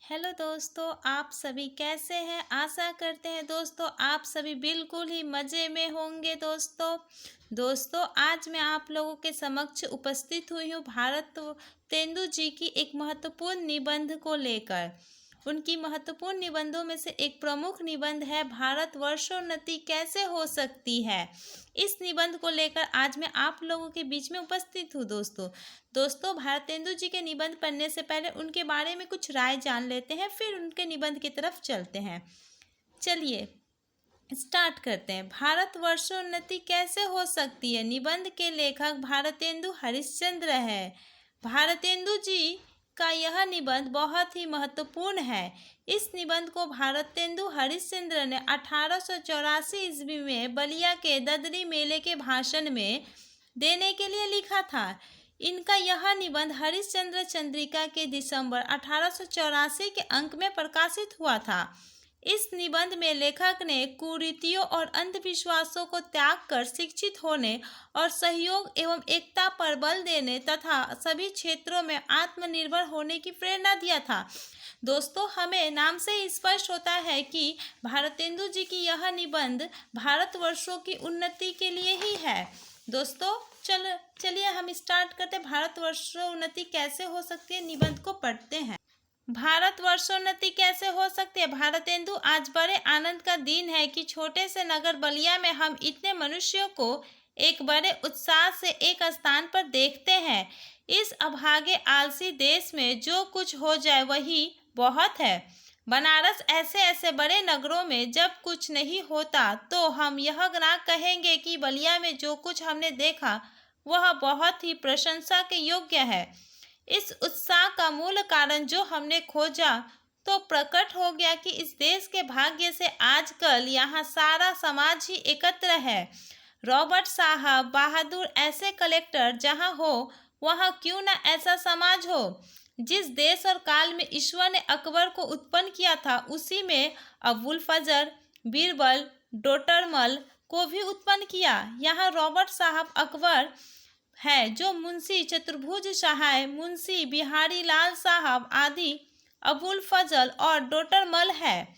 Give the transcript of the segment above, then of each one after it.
Hello दोस्तों, आप सभी कैसे हैं। आशा करते हैं दोस्तों आप सभी बिल्कुल ही मज़े में होंगे। दोस्तों आज मैं आप लोगों के समक्ष उपस्थित हुई हूँ भारत तेंदु जी की एक महत्वपूर्ण निबंध को लेकर। उनकी महत्वपूर्ण निबंधों में से एक प्रमुख निबंध है भारत वर्षोन्नति कैसे हो सकती है। इस निबंध को लेकर आज मैं आप लोगों के बीच में उपस्थित हूँ। दोस्तों भारतेंदु जी के निबंध पढ़ने से पहले उनके बारे में कुछ राय जान लेते हैं, फिर उनके निबंध की तरफ चलते हैं। चलिए स्टार्ट करते हैं। भारत वर्षोन्नति कैसे हो सकती है। निबंध के लेखक भारतेंदु हरिश्चंद्र है। भारतेंदु जी का यह निबंध बहुत ही महत्वपूर्ण है। इस निबंध को भारतेंदु हरिश्चंद्र ने 1884 ईस्वी में बलिया के ददरी मेले के भाषण में देने के लिए लिखा था। इनका यह निबंध हरिश्चंद्र चंद्रिका के दिसंबर 1884 के अंक में प्रकाशित हुआ था। इस निबंध में लेखक ने कुरीतियों और अंधविश्वासों को त्याग कर शिक्षित होने और सहयोग एवं एकता पर बल देने तथा सभी क्षेत्रों में आत्मनिर्भर होने की प्रेरणा दिया था। दोस्तों हमें नाम से ही स्पष्ट होता है कि भारतेंदु जी की यह निबंध भारतवर्षों की उन्नति के लिए ही है। दोस्तों चलिए हम स्टार्ट करते हैं। भारतवर्षों उन्नति कैसे हो सकती है, निबंध को पढ़ते हैं। भारतवर्षोन्नति कैसे हो सकती है। भारतेंदु, आज बड़े आनंद का दिन है कि छोटे से नगर बलिया में हम इतने मनुष्यों को एक बड़े उत्साह से एक स्थान पर देखते हैं। इस अभागे आलसी देश में जो कुछ हो जाए वही बहुत है। बनारस ऐसे ऐसे बड़े नगरों में जब कुछ नहीं होता तो हम यह ना कहेंगे कि बलिया में जो कुछ हमने देखा वह बहुत ही प्रशंसा के योग्य है। इस उत्साह का मूल कारण जो हमने खोजा तो प्रकट हो गया कि इस देश के भाग्य से आजकल यहाँ सारा समाज ही एकत्र है। रॉबर्ट साहब बहादुर ऐसे कलेक्टर जहाँ हो वहाँ क्यों न ऐसा समाज हो। जिस देश और काल में ईश्वर ने अकबर को उत्पन्न किया था उसी में अबुल फजर, बीरबल, डोटरमल को भी उत्पन्न किया। यहाँ रॉबर्ट साहब अकबर है जो मुंशी चतुर्भुज सहाय, मुंशी बिहारी लाल साहब आदि अबुल फजल और डोटरमल है।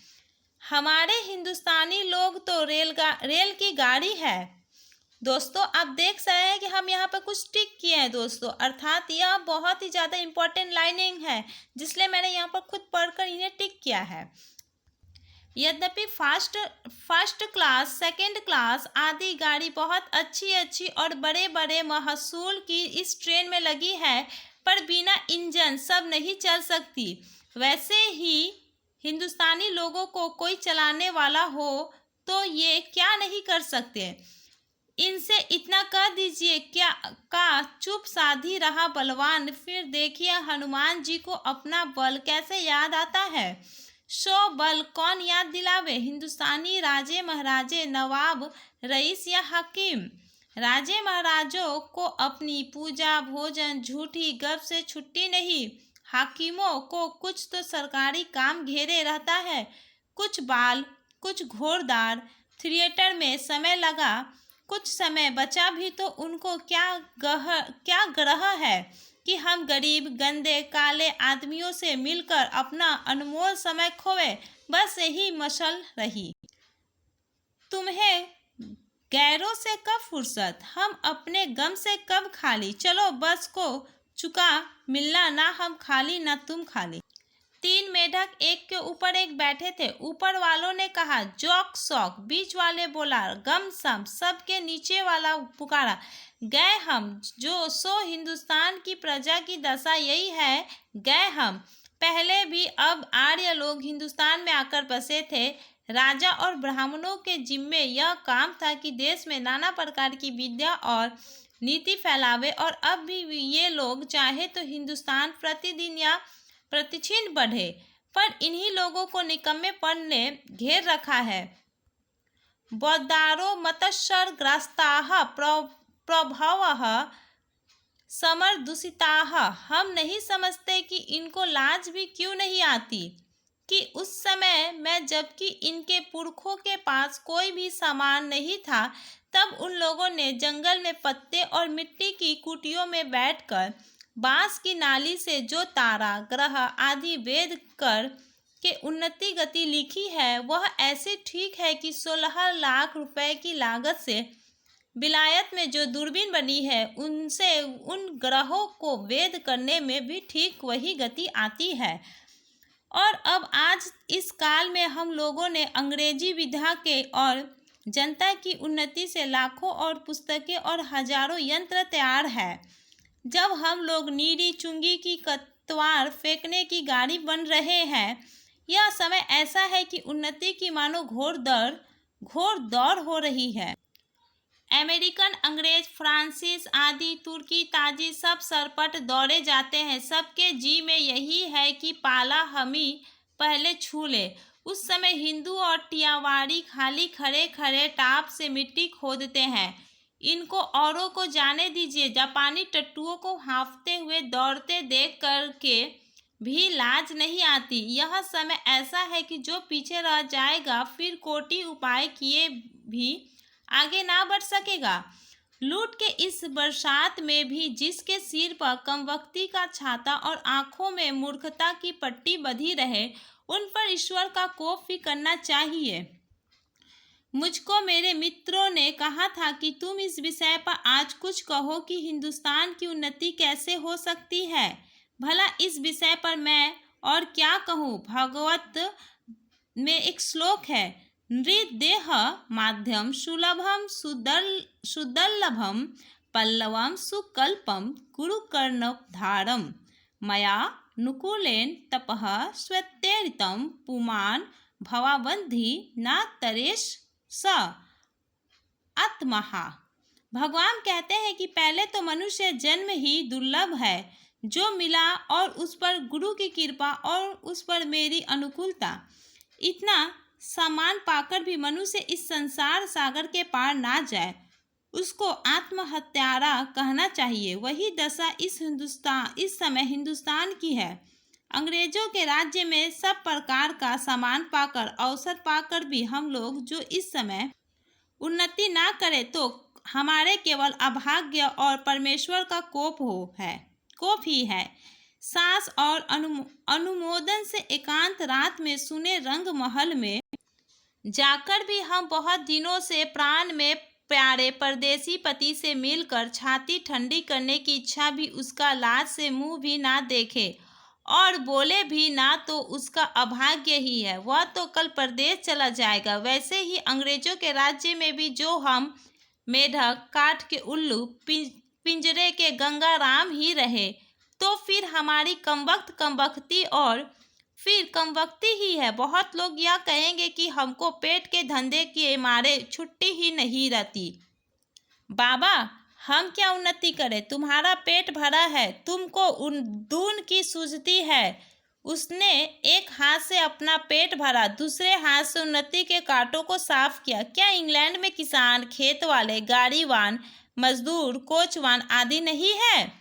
हमारे हिंदुस्तानी लोग तो रेल की गाड़ी है। दोस्तों आप देख रहे हैं कि हम यहाँ पर कुछ टिक किए हैं दोस्तों, अर्थात यह बहुत ही ज़्यादा इम्पोर्टेंट लाइनिंग है जिसलिए मैंने यहाँ पर खुद पढ़कर इन्हें टिक किया है। यद्यपि फर्स्ट क्लास, सेकंड क्लास आदि गाड़ी बहुत अच्छी और बड़े बड़े महसूल की इस ट्रेन में लगी है, पर बिना इंजन सब नहीं चल सकती। वैसे ही हिंदुस्तानी लोगों को कोई चलाने वाला हो तो ये क्या नहीं कर सकते। इनसे इतना कह दीजिए क्या का चुप साधी रहा बलवान। फिर देखिए हनुमान जी को अपना बल कैसे याद आता है। सो बल कौन याद दिलावे। हिंदुस्तानी राजे महाराजे, नवाब, रईस या हकीम। राजे महाराजों को अपनी पूजा भोजन झूठी गप से छुट्टी नहीं। हाकिमों को कुछ तो सरकारी काम घेरे रहता है, कुछ बाल, कुछ घोड़दार। थिएटर में समय लगा, कुछ समय बचा भी तो उनको क्या ग्रह है कि हम गरीब गंदे काले आदमियों से मिलकर अपना अनमोल समय खोए। बस यही मशल रही। तुम्हें गैरों से कब फुर्सत, हम अपने गम से कब खाली। चलो बस को चुका मिलना, ना हम खाली ना तुम खाली। 3 मेढक एक के ऊपर एक बैठे थे। ऊपर वालों ने कहा जोक शौक, बीच वाले बोला गम सम, सबके नीचे वाला पुकारा गए हम। जो सो हिंदुस्तान की प्रजा की दशा यही है, गए हम। पहले भी अब आर्य लोग हिंदुस्तान में आकर बसे थे। राजा और ब्राह्मणों के जिम्मे यह काम था कि देश में नाना प्रकार की विद्या और नीति फैलावे, और अब भी ये लोग चाहे तो हिंदुस्तान प्रतिदिन या प्रतिक्षण बढ़े, पर इन्हीं लोगों को निकम्मेपन ने घेर रखा है। बौद्धारो मत्सरग्रस्ताः प्रभवः समरदूषिताः। हम नहीं समझते कि इनको लाज भी क्यों नहीं आती कि उस समय में जबकि इनके पुरखों के पास कोई भी सामान नहीं था, तब उन लोगों ने जंगल में पत्ते और मिट्टी की कुटियों में बैठकर बांस की नाली से जो तारा ग्रह आदि वेद कर के उन्नति गति लिखी है वह ऐसे ठीक है कि 16 लाख रुपए की लागत से विलायत में जो दूरबीन बनी है उनसे उन ग्रहों को वेद करने में भी ठीक वही गति आती है। और अब आज इस काल में हम लोगों ने अंग्रेजी विधा के और जनता की उन्नति से लाखों और पुस्तकें और हजारों यंत्र तैयार है। जब हम लोग नीरी चुंगी की कतवार फेंकने की गाड़ी बन रहे हैं, यह समय ऐसा है कि उन्नति की मानो घोर दौड़ हो रही है। अमेरिकन, अंग्रेज, फ्रांसीस आदि तुर्की ताजी सब सरपट दौड़े जाते हैं। सबके जी में यही है कि पाला हम ही पहले छू ले। उस समय हिंदू और टियावाड़ी खाली खड़े खड़े टाप से मिट्टी खोदते हैं। इनको औरों को जाने दीजिए। जापानी टट्टुओं को हांफते हुए दौड़ते देख करके भी लाज नहीं आती। यह समय ऐसा है कि जो पीछे रह जाएगा फिर कोटि उपाय किए भी आगे ना बढ़ सकेगा। लूट के इस बरसात में भी जिसके सिर पर कमबख्ती का छाता और आंखों में मूर्खता की पट्टी बंधी रहे, उन पर ईश्वर का कोप भी करना चाहिए। मुझको मेरे मित्रों ने कहा था कि तुम इस विषय पर आज कुछ कहो कि हिंदुस्तान की उन्नति कैसे हो सकती है। भला इस विषय पर मैं और क्या कहूँ। भागवत में एक श्लोक है, नृदेह माध्यम सुलभम सुदुर्लभम पल्लवम सुकल्पम कुरुकर्णधारम मया नुकूलेन तपः स्वत्यरितम पुमान भवाबंधि न तरेश स आत्महा। भगवान कहते हैं कि पहले तो मनुष्य जन्म ही दुर्लभ है। जो मिला और उस पर गुरु की कृपा और उस पर मेरी अनुकूलता, इतना सामान पाकर भी मनुष्य इस संसार सागर के पार ना जाए, उसको आत्महत्यारा कहना चाहिए। वही दशा इस समय हिंदुस्तान की है। अंग्रेजों के राज्य में सब प्रकार का सामान पाकर, अवसर पाकर भी हम लोग जो इस समय उन्नति ना करें तो हमारे केवल अभाग्य और परमेश्वर का कोप ही है। सास और अनुमोदन से एकांत रात में सुने रंग महल में जाकर भी हम बहुत दिनों से प्राण में प्यारे परदेसी पति से मिलकर छाती ठंडी करने की इच्छा भी उसका लाज से मुंह भी ना देखे और बोले भी ना तो उसका अभाग्य ही है। वह तो कल परदेश चला जाएगा। वैसे ही अंग्रेजों के राज्य में भी जो हम मेढक, काठ के उल्लू, पिंजरे के गंगाराम ही रहे तो फिर हमारी कमबख्ती और फिर कमबख्ती ही है। बहुत लोग यह कहेंगे कि हमको पेट के धंधे के मारे छुट्टी ही नहीं रहती। बाबा, हम क्या उन्नति करें? तुम्हारा पेट भरा है, तुमको दून की सूझती है। उसने एक हाथ से अपना पेट भरा, दूसरे हाथ से उन्नति के कांटों को साफ किया। क्या इंग्लैंड में किसान, खेत वाले, गाड़ीवान, मजदूर, कोचवान आदि नहीं है?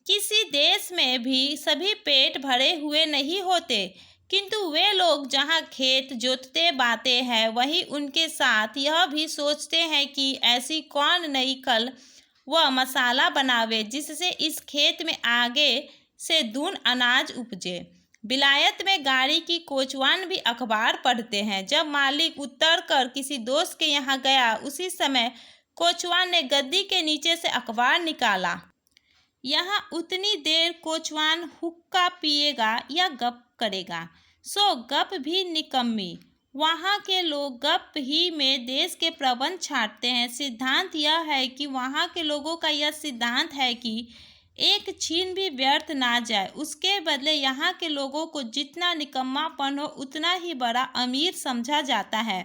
किसी देश में भी सभी पेट भरे हुए नहीं होते, किंतु वे लोग जहाँ खेत जोतते बाते हैं वहीं उनके साथ यह भी सोचते हैं कि ऐसी कौन नई कल वह मसाला बनावे जिससे इस खेत में आगे से दून अनाज उपजे। विलायत में गाड़ी की कोचवान भी अखबार पढ़ते हैं। जब मालिक उतर कर किसी दोस्त के यहाँ गया, उसी समय कोचवान ने गद्दी के नीचे से अखबार निकाला। यहाँ उतनी देर कोचवान हुक्का पिएगा या गप करेगा, सो गप भी निकम्मी। वहाँ के लोग गप ही में देश के प्रबंध छाटते हैं। सिद्धांत यह है कि वहाँ के लोगों का यह सिद्धांत है कि एक छीन भी व्यर्थ ना जाए। उसके बदले यहाँ के लोगों को जितना निकम्मापन हो उतना ही बड़ा अमीर समझा जाता है।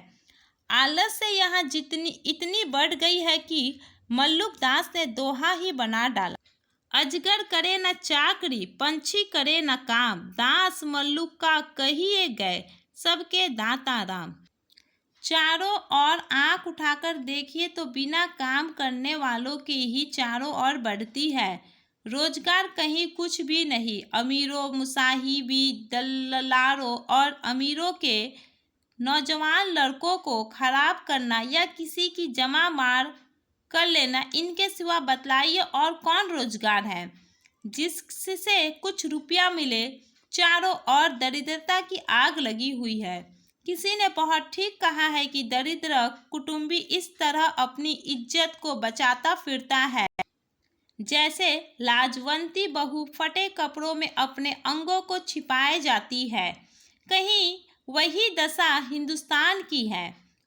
आलस से यहाँ इतनी बढ़ गई है कि मल्लुक दास ने दोहा ही बना डाला, अजगर करे न चाकरी, पंछी करे न काम, दास मल्लुक का कहिए गए, सबके दाता राम। चारों ओर आंख उठाकर देखिए तो बिना काम करने वालों की ही चारों ओर बढ़ती है। रोजगार कहीं कुछ भी नहीं। अमीरों, मुसाहिबी, दल्लालों और अमीरों के नौजवान लड़कों को खराब करना या किसी की जमा मार कर लेना, इनके सिवा बतलाइए और कौन रोजगार है? जिससे कुछ रुपया मिले, चारों ओर दरिद्रता की आग लगी हुई है। किसी ने बहुत ठीक कहा है कि दरिद्र कुटुंबी इस तरह अपनी इज्जत को बचाता फिरता है जैसे लाजवंती बहू फटे कपड़ों में अपने अंगों को छिपाए जाती है। कहीं वही दशा हिंदुस्तान की है।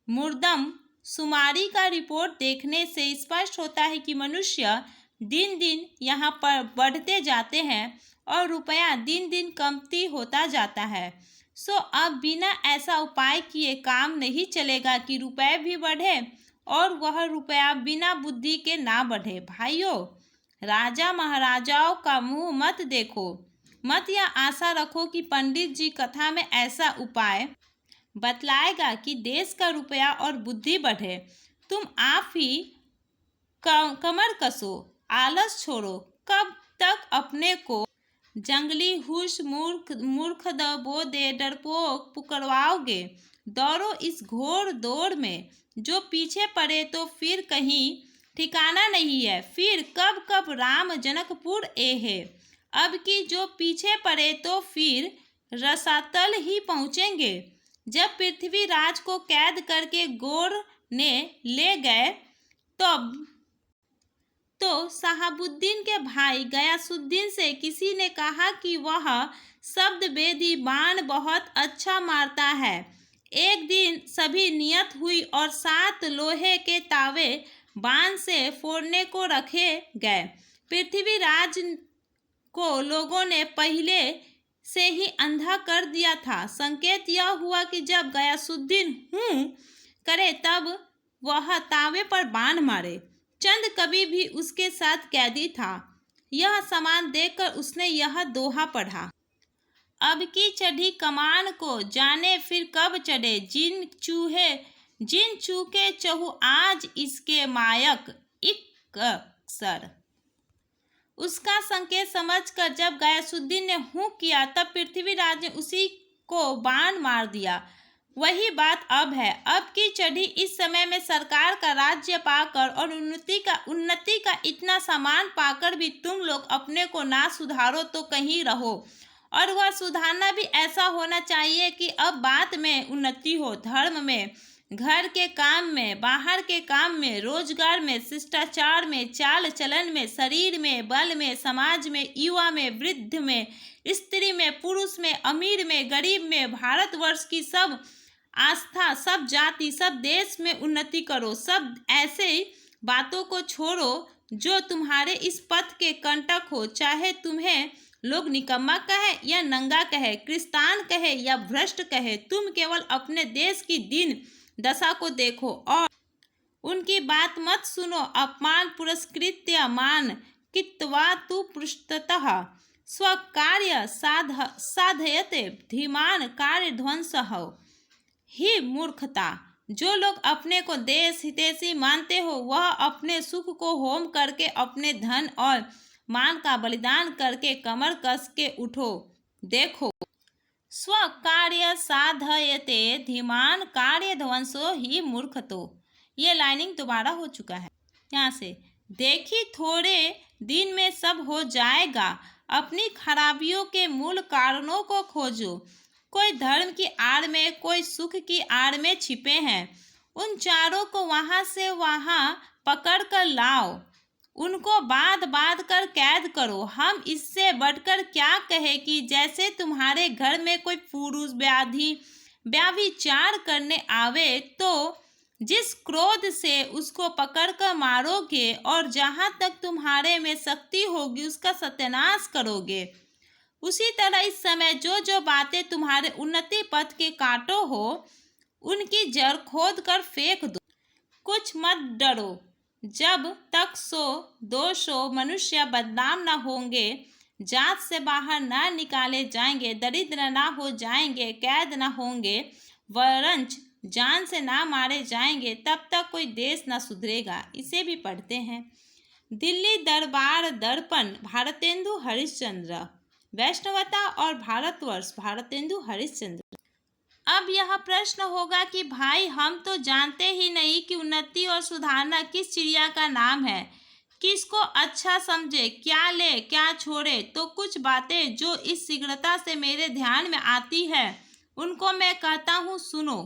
मुर्दम शुमारी का रिपोर्ट देखने से स्पष्ट होता है कि मनुष्य दिन दिन यहाँ पर बढ़ते जाते हैं और रुपया दिन दिन कमती होता जाता है। सो अब बिना ऐसा उपाय किए काम नहीं चलेगा कि रुपये भी बढ़े और वह रुपया बिना बुद्धि के ना बढ़े। भाइयों, राजा महाराजाओं का मुंह मत देखो, मत यह आशा रखो कि पंडित जी कथा में ऐसा उपाय बतलाएगा कि देश का रुपया और बुद्धि बढ़े। तुम आप ही कमर कसो, आलस छोड़ो। कब तक अपने को जंगली हुश मूर्ख दबोदे डरपोक पुकरवाओगे? दौड़ो इस घोर दौड़ में, जो पीछे पड़े तो फिर कहीं ठिकाना नहीं है। फिर कब कब राम जनकपुर है। अब की जो पीछे पड़े तो फिर रसातल ही पहुँचेंगे। जब पृथ्वीराज को कैद करके गौर ने ले गए तो शहाबुद्दीन के भाई गयासुद्दीन से किसी ने कहा कि वह शब्दभेदी बाण बहुत अच्छा मारता है। एक दिन सभी नियत हुई और 7 लोहे के तावे बाण से फोड़ने को रखे गए। पृथ्वीराज को लोगों ने पहले से ही अंधा कर दिया था। संकेत यह हुआ कि जब गयासुद्दीन हूँ करे तब वह तावे पर बाण मारे। चंद कभी भी उसके साथ कैदी था। यह सामान देखकर उसने यह दोहा पढ़ा, अब की चढ़ी कमान को जाने फिर कब चढ़े। जिन चूके चहु आज इसके मायक इक अक्सर। उसका संकेत समझकर जब गयासुद्दीन ने हूँ किया तब पृथ्वीराज ने उसी को बाण मार दिया। वही बात अब है। अब की चढ़ी इस समय में सरकार का राज्य पाकर और उन्नति का इतना सामान पाकर भी तुम लोग अपने को ना सुधारो तो कहीं रहो। और वह सुधारना भी ऐसा होना चाहिए कि अब बात में उन्नति हो, धर्म में, घर के काम में, बाहर के काम में, रोजगार में, शिष्टाचार में, चाल चलन में, शरीर में, बल में, समाज में, युवा में, वृद्ध में, स्त्री में, पुरुष में, अमीर में, गरीब में, भारतवर्ष की सब आस्था, सब जाति, सब देश में उन्नति करो। सब ऐसे बातों को छोड़ो जो तुम्हारे इस पथ के कंटक हो। चाहे तुम्हें लोग निकम्मा कहे या नंगा कहे, क्रिस्तान कहे या भ्रष्ट कहे, तुम केवल अपने देश की दीन दशा को देखो और उनकी बात मत सुनो। अपमान पुरस्कृत्य मान कित्वा तु पृष्ठतः स्वकार्य साधयते धीमान कार्य ध्वंसः ही मूर्खता। जो लोग अपने को देश हितैषी मानते हो वह अपने सुख को होम करके, अपने धन और मान का बलिदान करके कमर कस के उठो। देखो, स्व कार्य साधयते धीमान कार्य ध्वंसो ही मूर्खतो। ये लाइनिंग दोबारा हो चुका है यहाँ से। देखी थोड़े दिन में सब हो जाएगा। अपनी खराबियों के मूल कारणों को खोजो। कोई धर्म की आड़ में, कोई सुख की आड़ में छिपे हैं। उन चारों को वहां से वहां पकड़ कर लाओ, उनको बांध कर कैद करो। हम इससे बढ़कर क्या कहें कि जैसे तुम्हारे घर में कोई पुरुष व्यभिचार करने आवे तो जिस क्रोध से उसको पकड़ कर मारोगे और जहां तक तुम्हारे में शक्ति होगी उसका सत्यानाश करोगे, उसी तरह इस समय जो बातें तुम्हारे उन्नति पथ के कांटो हो उनकी जड़ खोद कर फेंक दो। कुछ मत डरो, जब तक 100-200 मनुष्य बदनाम न होंगे, जात से बाहर न निकाले जाएंगे, दरिद्र न हो जाएंगे, कैद न होंगे, वरंच जान से ना मारे जाएंगे, तब तक कोई देश न सुधरेगा। इसे भी पढ़ते हैं। दिल्ली दरबार दर्पण भारतेंदु हरिश्चंद्र। वैष्णवता और भारतवर्ष भारतेंदु हरिश्चंद्र। अब यह प्रश्न होगा कि भाई हम तो जानते ही नहीं कि उन्नति और सुधारना किस चिड़िया का नाम है। किसको अच्छा समझे, क्या ले क्या छोड़े। तो कुछ बातें जो इस शीघ्रता से मेरे ध्यान में आती है उनको मैं कहता हूँ सुनो।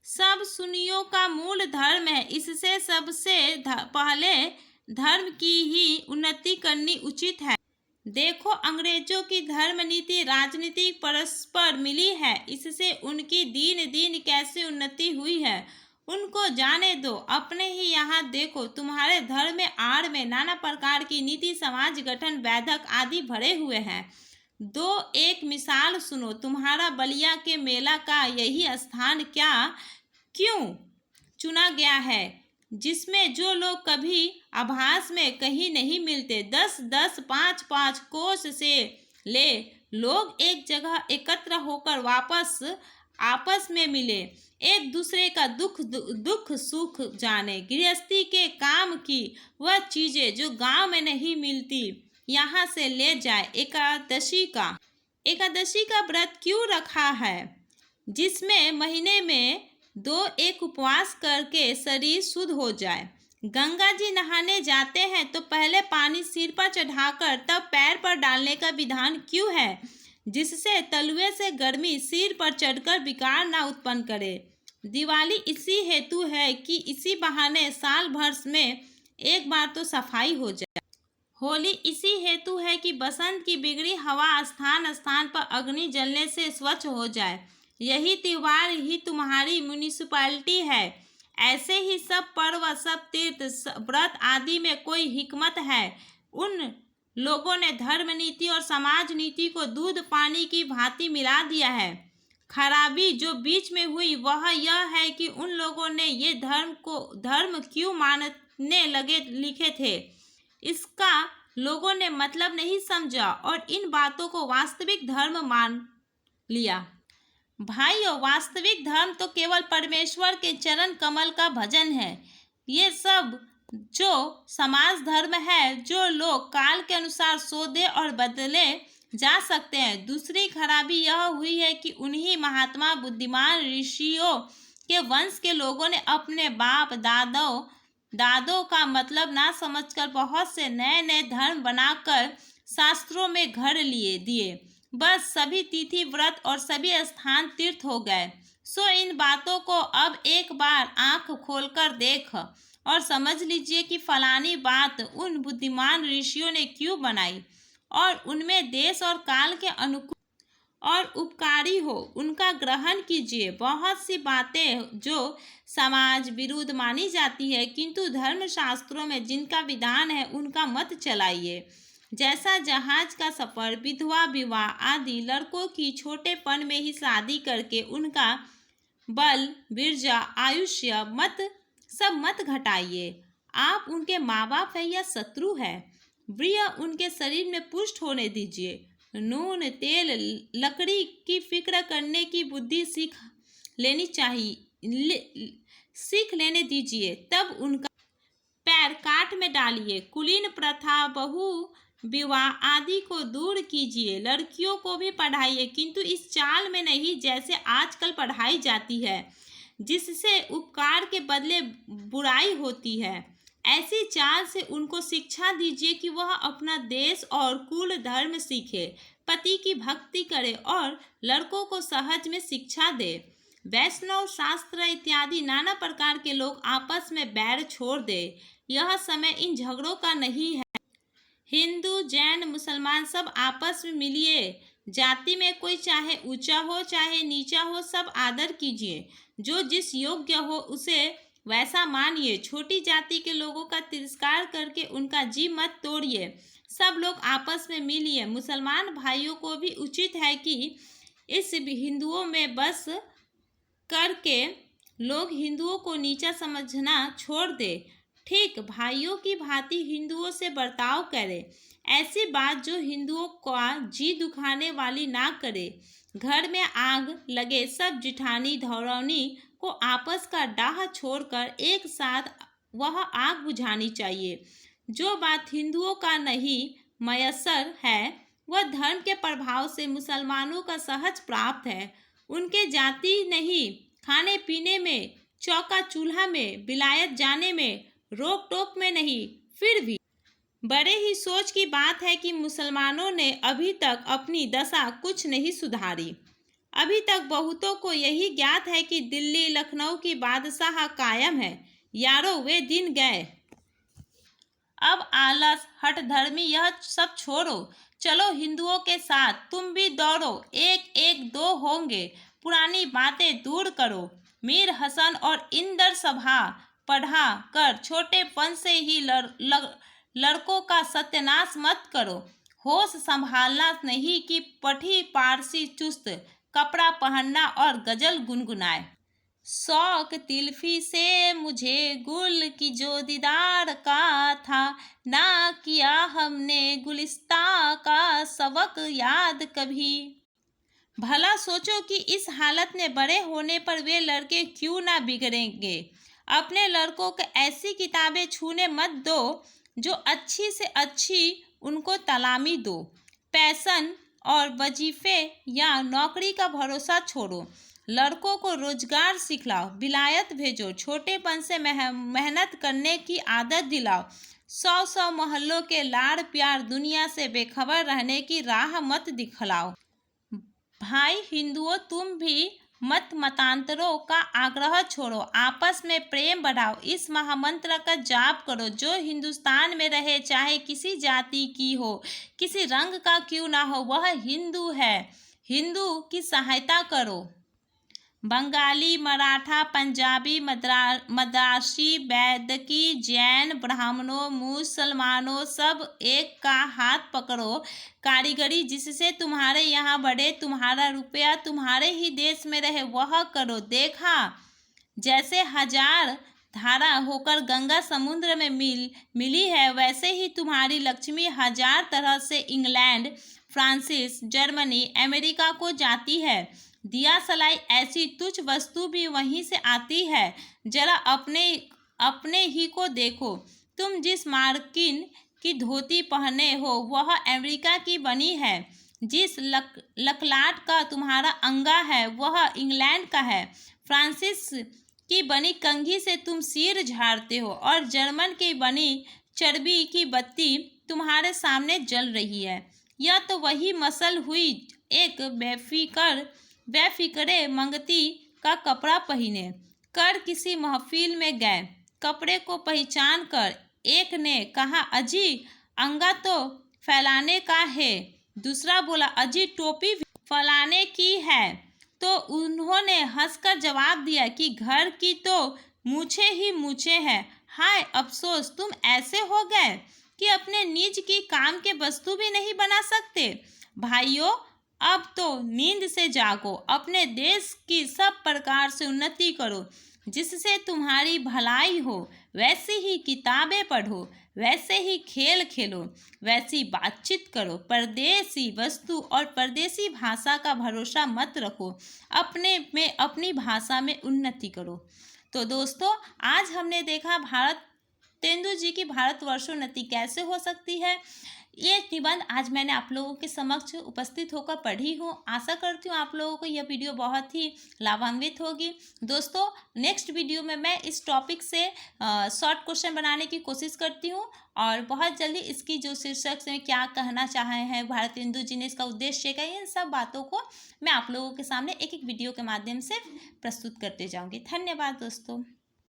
सब सुनियो का मूल धर्म है, इससे सबसे पहले धर्म की ही उन्नति करनी उचित है। देखो, अंग्रेजों की धर्म नीति राजनीतिक परस्पर मिली है, इससे उनकी दिन दिन कैसे उन्नति हुई है उनको जाने दो। अपने ही यहाँ देखो, तुम्हारे धर्म में आड़ में नाना प्रकार की नीति, समाज गठन, वैधक आदि भरे हुए हैं। दो एक मिसाल सुनो। तुम्हारा बलिया के मेला का यही स्थान क्यों चुना गया है, जिसमें जो लोग कभी आभास में कहीं नहीं मिलते, 10-10, 5-5 कोस से ले लोग एक जगह एकत्र होकर आपस में मिले, एक दूसरे का दुख सुख जाने, गृहस्थी के काम की वह चीजें जो गांव में नहीं मिलती यहाँ से ले जाए। एकादशी का व्रत क्यों रखा है, जिसमें महीने में 2-1 उपवास करके शरीर शुद्ध हो जाए। गंगा जी नहाने जाते हैं तो पहले पानी सिर पर चढ़ाकर तब पैर पर डालने का विधान क्यों है, जिससे तलुए से गर्मी सिर पर चढ़कर विकार न उत्पन्न करे। दिवाली इसी हेतु है कि इसी बहाने साल भर में एक बार तो सफाई हो जाए। होली इसी हेतु है कि बसंत की बिगड़ी हवा स्थान स्थान पर अग्नि जलने से स्वच्छ हो जाए। यही त्योहार ही तुम्हारी म्यूनिसिपैलिटी है। ऐसे ही सब पर्व, सब तीर्थ, व्रत आदि में कोई हिकमत है। उन लोगों ने धर्म नीति और समाज नीति को दूध पानी की भांति मिला दिया है। खराबी जो बीच में हुई वह यह है कि उन लोगों ने ये धर्म क्यों मानने लगे लिखे थे, इसका लोगों ने मतलब नहीं समझा और इन बातों को वास्तविक धर्म मान लिया। भाइयों, वास्तविक धर्म तो केवल परमेश्वर के चरण कमल का भजन है। ये सब जो समाज धर्म है, जो लोग काल के अनुसार शोधे और बदले जा सकते हैं। दूसरी खराबी यह हुई है कि उन्हीं महात्मा बुद्धिमान ऋषियों के वंश के लोगों ने अपने बाप दादों का मतलब ना समझकर बहुत से नए नए धर्म बनाकर शास्त्रों में घर दिए। बस सभी तिथि व्रत और सभी स्थान तीर्थ हो गए। सो इन बातों को अब एक बार आंख खोलकर देख और समझ लीजिए कि फलानी बात उन बुद्धिमान ऋषियों ने क्यों बनाई और उनमें देश और काल के अनुकूल और उपकारी हो उनका ग्रहण कीजिए। बहुत सी बातें जो समाज विरुद्ध मानी जाती है, किंतु धर्मशास्त्रों में जिनका विधान है उनका मत चलाइए। जैसा जहाज का सफर, विधवा विवाह आदि, लड़कों की छोटेपन में ही शादी करके उनका बल बिरजा आयुष्य मत घटाइए। आप उनके माँ बाप है या शत्रु है, प्रिय उनके शरीर में पुष्ट होने दीजिए। नून तेल लकड़ी की फिक्र करने की बुद्धि सीख लेने दीजिए, तब उनका पैर काट में डालिए। कुलीन प्रथा, बहु विवाह आदि को दूर कीजिए। लड़कियों को भी पढ़ाइए, किंतु इस चाल में नहीं जैसे आजकल पढ़ाई जाती है, जिससे उपकार के बदले बुराई होती है। ऐसी चाल से उनको शिक्षा दीजिए कि वह अपना देश और कुल धर्म सीखे, पति की भक्ति करे और लड़कों को सहज में शिक्षा दे। वैष्णव शास्त्र इत्यादि नाना प्रकार के लोग आपस में बैर छोड़ दे। यह समय इन झगड़ों का नहीं है। हिंदू, जैन, मुसलमान सब आपस में मिलिए। जाति में कोई चाहे ऊंचा हो चाहे नीचा हो, सब आदर कीजिए। जो जिस योग्य हो उसे वैसा मानिए। छोटी जाति के लोगों का तिरस्कार करके उनका जी मत तोड़िए। सब लोग आपस में मिलिए। मुसलमान भाइयों को भी उचित है कि इस हिंदुओं में बस करके लोग हिंदुओं को नीचा समझना छोड़ दे। ठीक भाइयों की भांति हिंदुओं से बर्ताव करे। ऐसी बात जो हिंदुओं का जी दुखाने वाली ना करे। घर में आग लगे सब जिठानी धौरौनी को आपस का डाह छोड़कर एक साथ वह आग बुझानी चाहिए। जो बात हिंदुओं का नहीं मयसर है वह धर्म के प्रभाव से मुसलमानों का सहज प्राप्त है। उनके जाति नहीं, खाने पीने में, चौका चूल्हा में, विलायत जाने में, रोक टोक में नहीं, फिर भी बड़े ही सोच की बात है कि मुसलमानों ने अभी तक अपनी दशा कुछ नहीं सुधारी। अभी तक बहुतों को यही ज्ञात है कि दिल्ली लखनऊ की बादशाह कायम है। यारो वे दिन गए। अब आलस हठधर्मी यह सब छोड़ो, चलो हिंदुओं के साथ तुम भी दौड़ो, एक एक दो होंगे। पुरानी बातें दूर करो। मीर हसन और इंदर सभा पढ़ा कर छोटेपन से ही लड़कों का सत्यानाश मत करो। होश संभालना नहीं कि पठी पारसी चुस्त कपड़ा पहनना और गजल गुनगुनाए। शौक तिल्फी से मुझे गुल की जो दीदार का था, ना किया हमने गुलिस्ता का सबक याद कभी। भला सोचो कि इस हालत में बड़े होने पर वे लड़के क्यों ना बिगड़ेंगे। अपने लड़कों को ऐसी किताबें छूने मत दो जो अच्छी से अच्छी उनको तलामी दो। पैशन और वजीफे या नौकरी का भरोसा छोड़ो। लड़कों को रोजगार सिखलाओ, विलायत भेजो, छोटेपन से मेहनत करने की आदत दिलाओ। 100 मोहल्लों के लाड़ प्यार दुनिया से बेखबर रहने की राह मत दिखलाओ। भाई हिंदुओं, तुम भी मतांतरों का आग्रह छोड़ो, आपस में प्रेम बढ़ाओ। इस महामंत्र का जाप करो। जो हिंदुस्तान में रहे, चाहे किसी जाति की हो, किसी रंग का क्यों ना हो, वह हिंदू है। हिंदू की सहायता करो। बंगाली, मराठा, पंजाबी, मद्रासी, वैदिकी, जैन, ब्राह्मणों, मुसलमानों सब एक का हाथ पकड़ो। कारीगरी जिससे तुम्हारे यहाँ बढ़े, तुम्हारा रुपया तुम्हारे ही देश में रहे, वह करो। देखा जैसे हजार धारा होकर गंगा समुद्र में मिली है, वैसे ही तुम्हारी लक्ष्मी हजार तरह से इंग्लैंड, फ्रांसिस, जर्मनी, अमेरिका को जाती है। दिया सलाई ऐसी तुच्छ वस्तु भी वहीं से आती है। जरा अपने ही को देखो। तुम जिस मार्किन की धोती पहने हो वह अमेरिका की बनी है। जिस लकलाट का तुम्हारा अंगा है वह इंग्लैंड का है। फ्रांसिस की बनी कंघी से तुम सिर झाड़ते हो और जर्मन की बनी चर्बी की बत्ती तुम्हारे सामने जल रही है। यह तो वही मसल हुई। एक बेफिक्रे मंगती का कपड़ा पहने कर किसी महफिल में गए। कपड़े को पहचान कर एक ने कहा, अजी अंगा तो फैलाने का है। दूसरा बोला, अजी टोपी फैलाने की है। तो उन्होंने हंसकर जवाब दिया कि घर की तो मूछे ही मूछे हैं। हाय अफसोस, तुम ऐसे हो गए कि अपने निज की काम के वस्तु भी नहीं बना सकते। भाइयों, अब तो नींद से जागो। अपने देश की सब प्रकार से उन्नति करो, जिससे तुम्हारी भलाई हो। वैसी ही किताबें पढ़ो, वैसे ही खेल खेलो, वैसी बातचीत करो। परदेसी वस्तु और परदेसी भाषा का भरोसा मत रखो। अपनी भाषा में उन्नति करो। तो दोस्तों, आज हमने देखा भारतेंदु जी की भारतवर्षोन्नति कैसे हो सकती है। ये निबंध आज मैंने आप लोगों के समक्ष उपस्थित होकर पढ़ी हूँ। आशा करती हूँ आप लोगों को यह वीडियो बहुत ही लाभान्वित होगी। दोस्तों, नेक्स्ट वीडियो में मैं इस टॉपिक से शॉर्ट क्वेश्चन बनाने की कोशिश करती हूँ और बहुत जल्दी इसकी जो शीर्षक से क्या कहना चाहे हैं भारतेंदु जी ने, इसका उद्देश्य क्या है, इन सब बातों को मैं आप लोगों के सामने एक एक वीडियो के माध्यम से प्रस्तुत करते जाऊँगी। धन्यवाद दोस्तों।